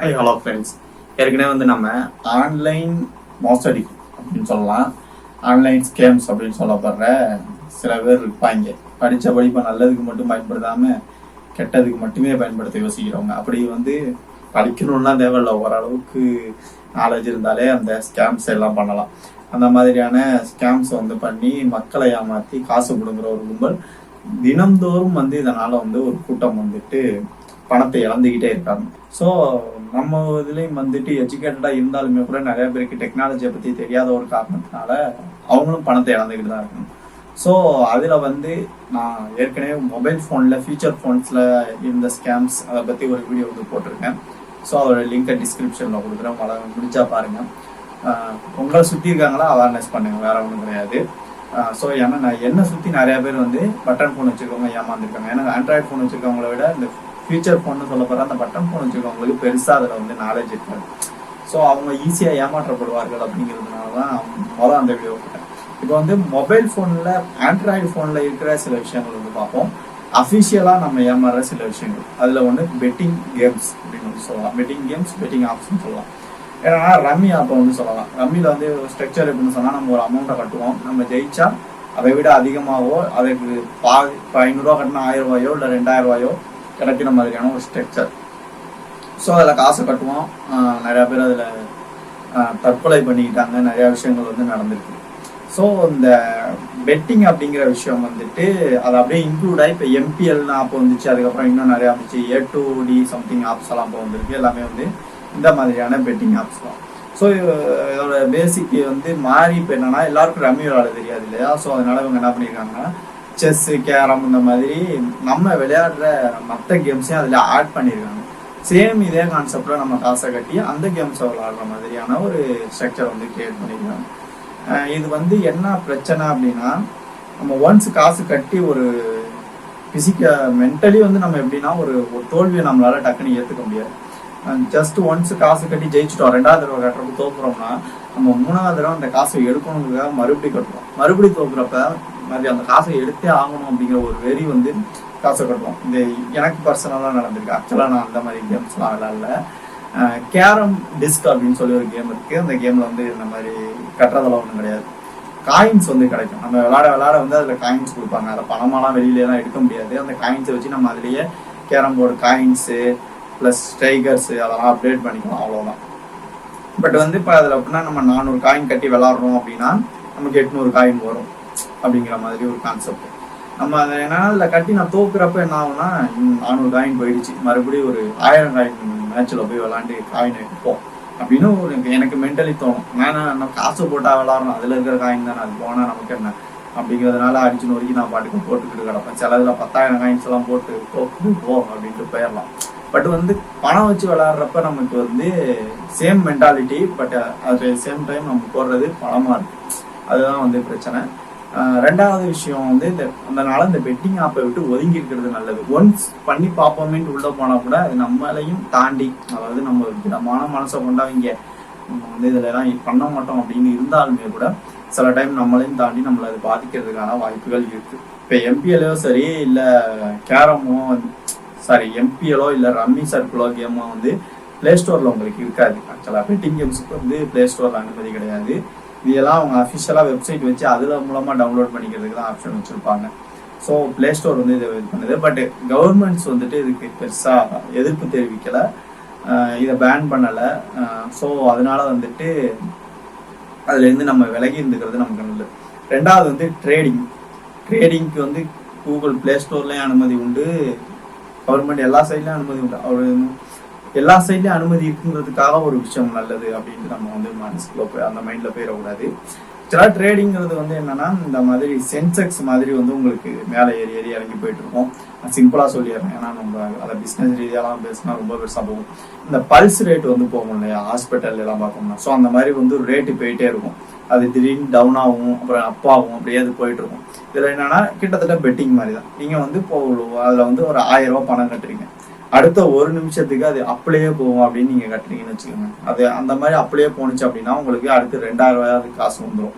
Hello friends, ஏற்கனவே நம்ம online மோசடி அப்படின்னு சொல்லலாம், ஆன்லைன் ஸ்கேம்ஸ் அப்படின்னு சொல்லப்படுற சில பேர் இருப்பாங்க. படித்த படிப்பை நல்லதுக்கு மட்டும் பயன்படுத்தாமல் கெட்டதுக்கு மட்டுமே பயன்படுத்த யோசிக்கிறவங்க. அப்படி படிக்கணும்னா தேவையில்லை, ஓரளவுக்கு நாலேஜ் இருந்தாலே அந்த ஸ்கேம்ஸ் எல்லாம் பண்ணலாம். அந்த மாதிரியான ஸ்கேம்ஸ் பண்ணி மக்களை ஏமாற்றி காசு கொடுக்குற ஒரு கும்பல் தினந்தோறும் இதனால ஒரு கூட்டம் பணத்தை இழந்துகிட்டே இருக்காங்க. ஸோ நம்ம இதுலேயும் எஜுகேட்டடாக இருந்தாலுமே கூட நிறைய பேருக்கு டெக்னாலஜியை பற்றி தெரியாத ஒரு காரணத்தினால அவங்களும் பணத்தை இழந்துக்கிட்டு தான் இருக்கணும். ஸோ அதில் நான் ஏற்கனவே மொபைல் ஃபோனில் ஃபீச்சர் ஃபோன்ஸில் இருந்த ஸ்கேம்ஸ் அதை பற்றி ஒரு வீடியோ போட்டிருக்கேன். ஸோ அதோட லிங்கை டிஸ்கிரிப்ஷனில் கொடுக்குறேன், உங்களை முடிஞ்சா பாருங்கள். உங்களை சுற்றி இருக்காங்களா அவேர்னஸ் பண்ணுங்கள், வேற ஒன்றும் கிடையாது. ஸோ ஏன்னா நான் என்னை சுற்றி நிறையா பேர் பட்டன் ஃபோன் வச்சுருக்கவங்க ஏமாந்துருக்காங்க. ஏன்னா ஆண்ட்ராய்டு ஃபோன் வச்சுருக்கவங்கள விட இந்த ஃபியூச்சர் ஃபோன்னு சொல்ல போகிற அந்த பட்டன் ஃபோன் வச்சுருக்கவங்களுக்கு பெருசாக அதில் நாலேஜ் இருக்காது. ஸோ அவங்க ஈஸியாக ஏமாற்றப்படுவார்கள் அப்படிங்கிறதுனால தான் முதல்ல அந்த வீடியோ போட்டேன். இப்போ மொபைல் ஃபோனில் ஆண்ட்ராய்டு ஃபோனில் இருக்கிற சில விஷயங்கள் பார்ப்போம். அஃபிஷியலாக நம்ம ஏமாறுற சில விஷயங்கள் அதில் பெட்டிங் கேம்ஸ் அப்படின்னு சொல்லலாம். பெட்டிங் கேம்ஸ், பெட்டிங் ஆப்ஸ்ன்னு சொல்லலாம். ஏன்னா ரம்மி ஆப்பை சொல்லலாம். ரம்மியில் ஸ்ட்ரக்சர் எப்படின்னு சொன்னால் நம்ம ஒரு அமௌண்ட்டை கட்டுவோம், நம்ம ஜெயிச்சா அதை விட அதிகமாகவோ அதுக்கு இப்போ 500 கட்டினா 1000 ரூபாயோ இல்லை 2000 ரூபாயோ கிடைக்கிற மாதிரியான ஒரு ஸ்ட்ரக்சர். ஸோ அதில் காசு கட்டுவோம். நிறையா பேர் அதில் தற்கொலை பண்ணிக்கிட்டாங்க, நிறையா விஷயங்கள் நடந்திருக்கு. ஸோ இந்த பெட்டிங் அப்படிங்கிற விஷயம் அது அப்படியே இன்க்ளூட் ஆகி இப்போ எம்பிஎல்னு ஆப் வந்துச்சு, அதுக்கப்புறம் இன்னும் நிறையா வந்துச்சு, A2D சம்திங் ஆப்ஸ் எல்லாம் இப்போ வந்துருக்கு. எல்லாமே இந்த மாதிரியான பெட்டிங் ஆப்ஸ் தான். ஸோ இதோட பேசிக் மாறி இப்போ என்னன்னா எல்லாருக்கும் ரம்மி விளையாட தெரியாது இல்லையா? ஸோ அதனால இவங்க என்ன பண்ணியிருக்காங்கன்னா செஸ்ஸு, கேரம் இந்த மாதிரி நம்ம விளையாடுற மற்ற கேம்ஸையும் அதில் ஆட் பண்ணியிருக்காங்க. சேம் இதே கான்செப்டில் நம்ம காசை கட்டி அந்த கேம்ஸை விளையாடுற மாதிரியான ஒரு ஸ்ட்ரக்சர் கிரியேட் பண்ணியிருக்காங்க. இது என்ன பிரச்சனை அப்படின்னா, நம்ம ஒன்ஸ் காசு கட்டி ஒரு மென்டலி நம்ம எப்படின்னா ஒரு தோல்வியை நம்மளால டக்குன்னு ஏற்றுக்க முடியாது. ஜஸ்ட் ஒன்ஸ் காசு கட்டி ஜெயிச்சுட்டோம், 2வது தடவை கட்டுறப்ப தோக்குறோம்னா நம்ம 3வது தடவை அந்த காசை எடுக்கணுங்கிறதுக்காக மறுபடியும் கட்டுவோம். மறுபடியும் தோக்குறப்ப அந்த காசை எடுத்தே ஆகணும் அப்படிங்கிற ஒரு வெறி காசை கட்டுவோம். இந்த எனக்கு பர்சனலாக நடந்திருக்கு. ஆக்சுவலாக நான் அந்த மாதிரி கேம்ஸ்லாம் விளையாடல. கேரம் டிஸ்க் அப்படின்னு சொல்லி ஒரு கேம் இருக்குது. அந்த கேமில் இந்த மாதிரி கட்டுறதெல்லாம் ஒன்றும் கிடையாது. காயின்ஸ் கிடைக்கும். நம்ம விளையாட அதில் காயின்ஸ் கொடுப்பாங்க. அதை பணமாலாம் வெளியிலலாம் எடுக்க முடியாது. அந்த காயின்ஸை வச்சு நம்ம அதுலேயே கேரம் போர்டு காயின்ஸு ப்ளஸ் ஸ்ட்ரைக்கர்ஸு அதெல்லாம் அப்டேட் பண்ணிக்கலாம், அவ்வளோதான். பட் இப்போ அதில் அப்படின்னா நம்ம 400 காயின் கட்டி விளாட்றோம் அப்படின்னா நமக்கு 800 காயின் வரும் அப்படிங்கிற மாதிரி ஒரு கான்செப்ட். நம்ம அதை ஏன்னா அதில் கட்டி நான் தோக்குறப்ப என்ன ஆகும்னா 400 காயின் போயிடுச்சு, மறுபடியும் ஒரு 1000 காயின் மேட்ச்சில் போய் விளாண்டு காயின் எடுப்போம் அப்படின்னு எனக்கு மென்டலி தோணும். நம்ம காசு போட்டால் விளாட்றோம், அதில் இருக்கிற காயின் தானே, அது போனால் நமக்கு என்ன அப்படிங்கிறதுனால அடிச்சு நொறுக்கி நான் பாட்டுக்கு போட்டுக்கிட்டு கிடப்பேன். சில இதில் 10,000 காயின்ஸ் எல்லாம் போட்டு போ அப்படின்ட்டு போயிடலாம். பட் பணம் வச்சு விளையாடுறப்ப நமக்கு சேம் மென்டாலிட்டி, பட் அது சேம் டைம் நம்ம போடுறது பணமாக இருக்கு. அதுதான் பிரச்சனை. 2வது விஷயம் அதனால இந்த பெட்டிங் ஆப்பை விட்டு ஒதுங்கி இருக்கிறது நல்லது. ஒன்ஸ் பண்ணி பார்ப்போமேன்ட்டு உள்ளே போனால் கூட அது நம்மளையும் தாண்டி, அதாவது நம்ம விதமான மனசை கொண்டவங்க நம்ம இதில் எல்லாம் பண்ண மாட்டோம் அப்படின்னு இருந்தாலுமே கூட சில டைம் நம்மளையும் தாண்டி நம்மளை அது பாதிக்கிறதுக்கான வாய்ப்புகள் இருக்குது. இப்போ எம்பிஎல்லையோ சரி இல்லை கேரமோ எம்பிஎலோ இல்லை ரம்மி சர்க்கிளோ கேமோ பிளே ஸ்டோரில் உங்களுக்கு இருக்காது. ஆக்சுவலாக பெட்டிங் கேம்ஸுக்கு பிளே ஸ்டோரில் அனுமதி கிடையாது. இதெல்லாம் அவங்க அஃபிஷியலாக வெப்சைட் வச்சு அதில் மூலமாக டவுன்லோட் பண்ணிக்கிறதுக்கு தான் ஆப்ஷன் வச்சுருப்பாங்க. ஸோ பிளே ஸ்டோர் இதை இது பண்ணுது. பட் கவர்மெண்ட்ஸ் இதுக்கு பெருசாக எதிர்ப்பு தெரிவிக்கலை, இதை பேன் பண்ணலை. ஸோ அதனால அதுலேருந்து நம்ம விலகி இருந்துக்கிறது நமக்கு நல்லது. 2வது ட்ரேடிங்க்கு கூகுள் பிளே ஸ்டோர்லேயும் அனுமதி உண்டு, கவர்மெண்ட் எல்லா சைட்லையும் அனுமதி உண்டு. அவர் எல்லா சைட்லையும் அனுமதி இருக்குங்கிறதுக்காக ஒரு விஷயம் நல்லது அப்படின்ட்டு நம்ம மனசுக்குள்ள அந்த மைண்டில் போயிடக்கூடாது. சில ட்ரேடிங்கிறது என்னன்னா இந்த மாதிரி சென்செக்ஸ் மாதிரி உங்களுக்கு மேலே ஏறி ஏறி இறங்கி போயிட்டு இருக்கோம். சிம்பிளாக சொல்லிடுறேன், ஏன்னா நம்ம அதை பிஸ்னஸ் ரீதியெல்லாம் பேசினா ரொம்ப பெருசாக போகும். இந்த பல்ஸ் ரேட் போகும் இல்லையா, ஹாஸ்பிட்டல் எல்லாம் பார்த்தோம்னா, ஸோ அந்த மாதிரி ஒரு ரேட்டு போயிட்டே இருக்கும். அது திடீர்னு டவுன் ஆகும், அப்புறம் அப் ஆகும், அப்படியே அது போயிட்டு இருக்கும். இதில் என்னன்னா கிட்டத்தட்ட பெட்டிங் மாதிரி தான். நீங்கள் இப்போ அதில் ஒரு 1000 ரூபா பணம் கட்டுறீங்க, அடுத்த 1 நிமிஷத்துக்கு அது அப்படியே போகும் அப்படின்னு நீங்கள் கட்டுறீங்கன்னு வச்சுக்கோங்க. அது அந்த மாதிரி அப்படியே போணுச்சு அப்படின்னா உங்களுக்கு அடுத்து 2000 ரூபாயாவது காசு வந்துடும்.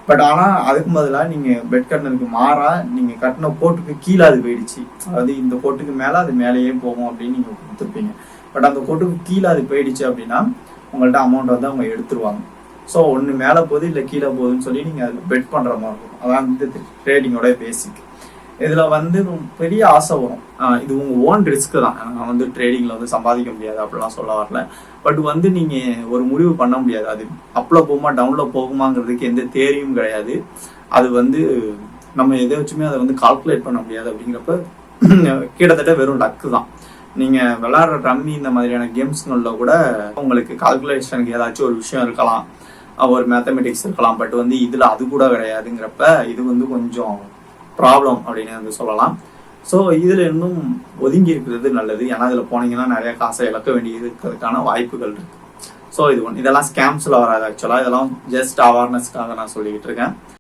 பட் ஆனால் அதுக்கு பதிலாக நீங்கள் பெட் கட்டினதுக்கு மாறா நீங்கள் கட்டின கோட்டுக்கு கீழே அது போயிடுச்சு, அதாவது இந்த கோட்டுக்கு மேலே அது மேலேயே போகும் அப்படின்னு நீங்கள் கொடுத்துருப்பீங்க. பட் அந்த கோட்டுக்கு கீழே அது போயிடுச்சு அப்படின்னா உங்கள்கிட்ட அமௌண்ட் வந்து அவங்க எடுத்துருவாங்க. ஸோ ஒன்று மேலே போகுது இல்லை கீழே போகுதுன்னு சொல்லி நீங்கள் அதில் பெட் பண்ணுற மாதிரி இருக்கும். அதான் வந்து ட்ரேடிங்கோட பேசிக். இதில் வந்து பெரிய ஆசை வரும். இது உங்கள் ஓன் ரிஸ்க்கு தான். நான் வந்து ட்ரேடிங்கில் வந்து சம்பாதிக்க முடியாது அப்படிலாம் சொல்ல வரல. பட் வந்து நீங்கள் ஒரு முடிவு பண்ண முடியாது. அது அப்பில் போகுமா டவுனில் போகுமாங்கிறதுக்கு எந்த தேரியும் கிடையாது. அது வந்து நம்ம எதை வச்சுமே அதை வந்து கால்குலேட் பண்ண முடியாது. அப்படிங்கிறப்ப கிட்டத்தட்ட வெறும் லக்கு தான். நீங்கள் விளாட்ற ரம்மி இந்த மாதிரியான கேம்ஸ்களில் கூட உங்களுக்கு கால்குலேஷனுக்கு ஏதாச்சும் ஒரு விஷயம் இருக்கலாம், ஒரு மேத்தமெட்டிக்ஸ் இருக்கலாம். பட் வந்து இதில் அது கூட கிடையாதுங்கிறப்ப இது வந்து கொஞ்சம் ப்ராப்ளம் அப்படின்னு வந்து சொல்லலாம். ஸோ இதில் இன்னும் ஒதுங்கி இருக்கிறது நல்லது. ஏன்னா இதில் போனீங்கன்னா நிறைய காசை இழக்க வேண்டியது இருக்கிறதுக்கான வாய்ப்புகள் இருக்கு. ஸோ இது ஒன்று. இதெல்லாம் ஸ்கேம்ஸில் வராது. ஆக்சுவலாக இதெல்லாம் ஜஸ்ட் அவேர்னஸ்க்காக நான் சொல்லிக்கிட்டு இருக்கேன்.